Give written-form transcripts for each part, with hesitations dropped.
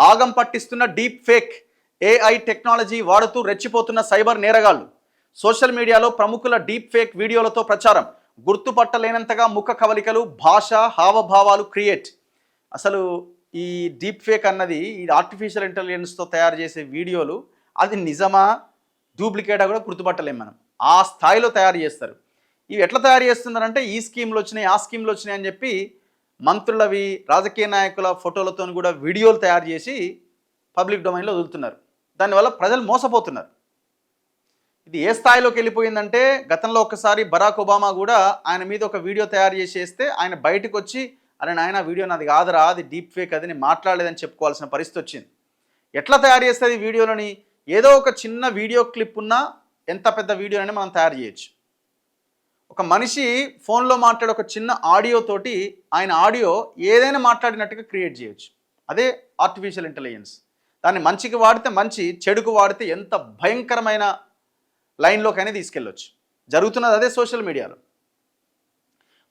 భాగం పట్టిస్తున్న deep fake AI technology వాడుతూ రెచ్చిపోతున్న cyber నేరగాళ్లు. సోషల్ మీడియాలో ప్రముఖుల డీప్ ఫేక్ వీడియోలతో ప్రచారం. గుర్తుపట్టలేనంతగా ముఖ కవలికలు, భాష, హావభావాలు క్రియేట్. అసలు ఈ డీప్ ఫేక్ అన్నది ఈ ఆర్టిఫిషియల్ ఇంటెలిజెన్స్తో తయారు చేసే వీడియోలు అది నిజమా డూప్లికేటా కూడా గుర్తుపట్టలేము మనం. ఆ స్థాయిలో తయారు చేస్తారు. ఇవి ఎట్లా తయారు చేస్తున్నారంటే ఈ స్కీమ్లు వచ్చినాయి, ఆ స్కీమ్లు వచ్చినాయి అని చెప్పి మంత్రులవి, రాజకీయ నాయకుల ఫోటోలతో కూడా వీడియోలు తయారు చేసి పబ్లిక్ డొమైన్లో వదులుతున్నారు. దానివల్ల ప్రజలు మోసపోతున్నారు. ఇది ఏ స్థాయిలోకి వెళ్ళిపోయిందంటే గతంలో ఒకసారి బరాక్ ఒబామా కూడా ఆయన మీద ఒక వీడియో తయారు చేసేస్తే ఆయన బయటకు వచ్చి అరే నాయన వీడియో నాది కాదురా, అది డీప్ ఫేక్, అది నేను మాట్లాడలేదని చెప్పుకోవాల్సిన పరిస్థితి వచ్చింది. ఎట్లా తయారు చేస్తుంది ఈ వీడియోలని? ఏదో ఒక చిన్న వీడియో క్లిప్ ఉన్నా ఎంత పెద్ద వీడియోనైనా మనం తయారు చేయొచ్చు. ఒక మనిషి ఫోన్లో మాట్లాడే ఒక చిన్న ఆడియోతోటి ఆయన ఆడియో ఏదైనా మాట్లాడినట్టుగా క్రియేట్ చేయొచ్చు. అదే ఆర్టిఫిషియల్ ఇంటెలిజెన్స్. దాన్ని మంచికి వాడితే మంచి, చెడుకు వాడితే ఎంత భయంకరమైన లైన్లోకైనా తీసుకెళ్ళొచ్చు. జరుగుతున్నది అదే సోషల్ మీడియాలో.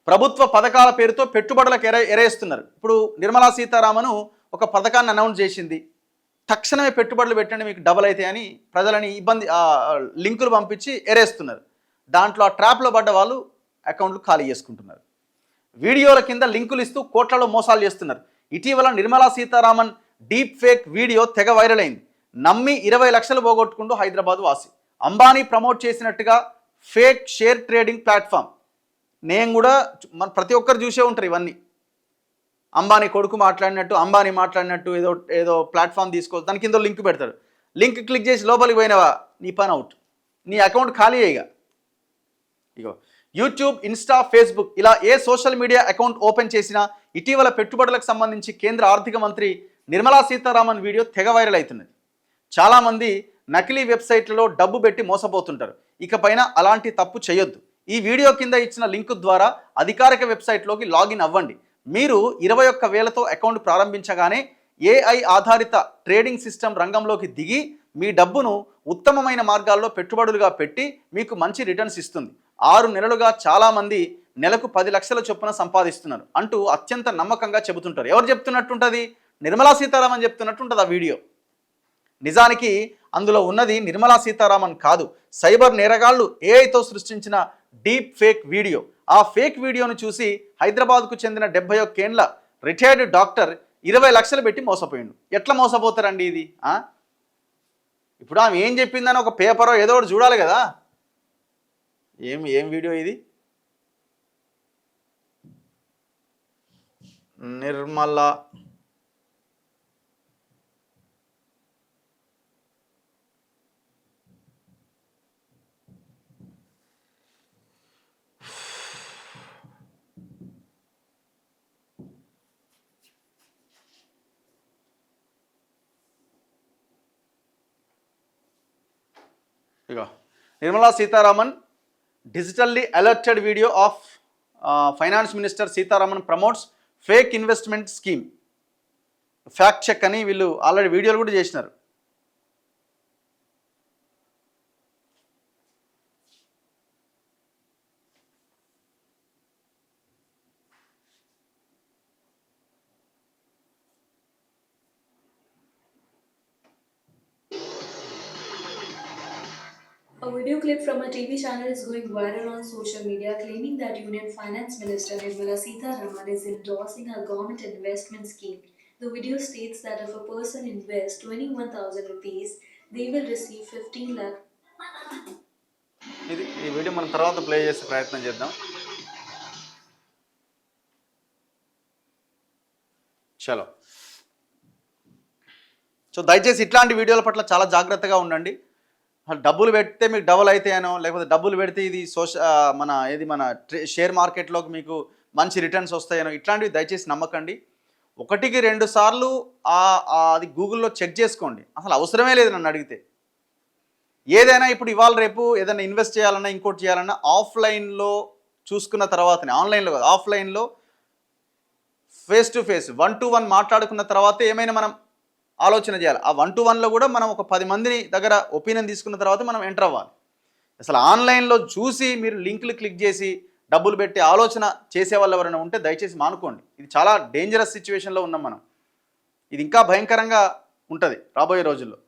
ప్రభుత్వ పథకాల పేరుతో పెట్టుబడులకు ఎరేస్తున్నారు. ఇప్పుడు నిర్మలా సీతారామన్ ఒక పథకాన్ని అనౌన్స్ చేసింది. తక్షణమే పెట్టుబడులు పెట్టండి మీకు డబల్ అయితే అని ప్రజలని లింకులు పంపించి ఎరేస్తున్నారు. దాంట్లో ఆ ట్రాప్లో పడ్డ వాళ్ళు అకౌంట్లు ఖాళీ చేసుకుంటున్నారు. వీడియోల కింద లింకులు ఇస్తూ కోట్లలో మోసాలు చేస్తున్నారు. ఇటీవల Nirmala Sitharaman deep fake video తెగ వైరల్ అయింది. నమ్మి 20 లక్షలు పోగొట్టుకుంటూ హైదరాబాద్ వాసి. అంబానీ ప్రమోట్ చేసినట్టుగా ఫేక్ షేర్ ట్రేడింగ్ ప్లాట్ఫామ్. నేను కూడా ప్రతి ఒక్కరు చూసే ఉంటారు ఇవన్నీ. అంబానీ కొడుకు మాట్లాడినట్టు, అంబానీ మాట్లాడినట్టు ఏదో ప్లాట్ఫామ్ తీసుకోవచ్చు, దాని కింద లింక్ పెడతాడు. లింక్ క్లిక్ చేసి లోపలికి పోయినావా నీ పని అవుట్, నీ అకౌంట్ ఖాళీ అయ్యిగా. ఇగో యూట్యూబ్, ఇన్స్టా, ఫేస్బుక్ ఇలా ఏ సోషల్ మీడియా అకౌంట్ ఓపెన్ చేసినా ఇటీవల పెట్టుబడులకు సంబంధించి కేంద్ర ఆర్థిక మంత్రి నిర్మలా సీతారామన్ వీడియో తెగ వైరల్ అవుతున్నది. చాలామంది నకిలీ వెబ్సైట్లలో డబ్బు పెట్టి మోసపోతుంటారు. ఇకపైన అలాంటి తప్పు చేయొద్దు. ఈ వీడియో కింద ఇచ్చిన లింకు ద్వారా అధికారిక వెబ్సైట్లోకి లాగిన్ అవ్వండి. మీరు 21,000తో అకౌంట్ ప్రారంభించగానే ఏఐ ఆధారిత ట్రేడింగ్ సిస్టమ్ రంగంలోకి దిగి మీ డబ్బును ఉత్తమమైన మార్గాల్లో పెట్టుబడులుగా పెట్టి మీకు మంచి రిటర్న్స్ ఇస్తుంది. 6 నెలలుగా చాలామంది నెలకు 10 లక్షల చొప్పున సంపాదిస్తున్నారు అంటూ అత్యంత నమ్మకంగా చెబుతుంటారు. ఎవరు చెప్తున్నట్టుంటుంది? నిర్మలా సీతారామన్ చెప్తున్నట్టుంటుంది ఆ వీడియో. నిజానికి అందులో ఉన్నది నిర్మలా సీతారామన్ కాదు, సైబర్ నేరగాళ్లు ఏఐతో సృష్టించిన డీప్ ఫేక్ వీడియో. ఆ ఫేక్ వీడియోను చూసి హైదరాబాద్కు చెందిన 71 ఏళ్ల రిటైర్డ్ డాక్టర్ 20 లక్షలు పెట్టి మోసపోయిండు. ఎట్లా మోసపోతారండి ఇది? ఇప్పుడు ఆమె ఏం చెప్పిందని ఒక పేపరో ఏదో ఒకటి చూడాలి కదా. ఏం వీడియో ఇది? Nirmala Nirmala Sitharaman digitally alerted video of finance minister Sitharaman promotes fake investment scheme. Fact check అని వీళ్ళు ఆల్రెడీ వీడియోలు కూడా చేసినారు. A video clip from a TV channel is going viral on social media claiming that Union Finance Minister Nirmala Sitharaman is endorsing a government investment scheme. The video states that if a person invests 21,000 rupees, they will receive 15 lakh. ఈ video మనం తర్వాత play చేసే ప్రయత్నం చేద్దాం. చలో. So దయచేసి ఇట్లాంటి వీడియోల పట్ల చాలా జాగ్రత్తగా ఉండండి. డబ్బులు పెడితే మీకు డబుల్ అవుతాయనో, లేకపోతే డబ్బులు పెడితే ఇది మన షేర్ మార్కెట్లోకి మీకు మంచి రిటర్న్స్ వస్తాయనో ఇట్లాంటివి దయచేసి నమ్మకండి. 1-2 సార్లు అది గూగుల్లో చెక్ చేసుకోండి. అసలు అవసరమే లేదు నన్ను అడిగితే. ఏదైనా ఇప్పుడు ఇవాళ రేపు ఏదైనా ఇన్వెస్ట్ చేయాలన్నా, ఇంకోటి చేయాలన్నా ఆఫ్లైన్లో చూసుకున్న తర్వాతనే, ఆన్లైన్లో కాదు, ఆఫ్లైన్లో ఫేస్ టు ఫేస్ 1-to-1 మాట్లాడుకున్న తర్వాతే ఏమైనా మనం ఆలోచన చేయాలి. ఆ 1-to-1లో కూడా మనం ఒక 10 మందిని దగ్గర ఒపీనియన్ తీసుకున్న తర్వాత మనం ఎంటర్ అవ్వాలి. అసలు ఆన్లైన్లో చూసి మీరు లింకులు క్లిక్ చేసి డబ్బులు పెట్టి ఆలోచన చేసే వాళ్ళు ఎవరైనా ఉంటే దయచేసి మానుకోండి. ఇది చాలా డేంజరస్ సిచ్యువేషన్లో ఉన్నాం మనం. ఇది ఇంకా భయంకరంగా ఉంటుంది రాబోయే రోజుల్లో.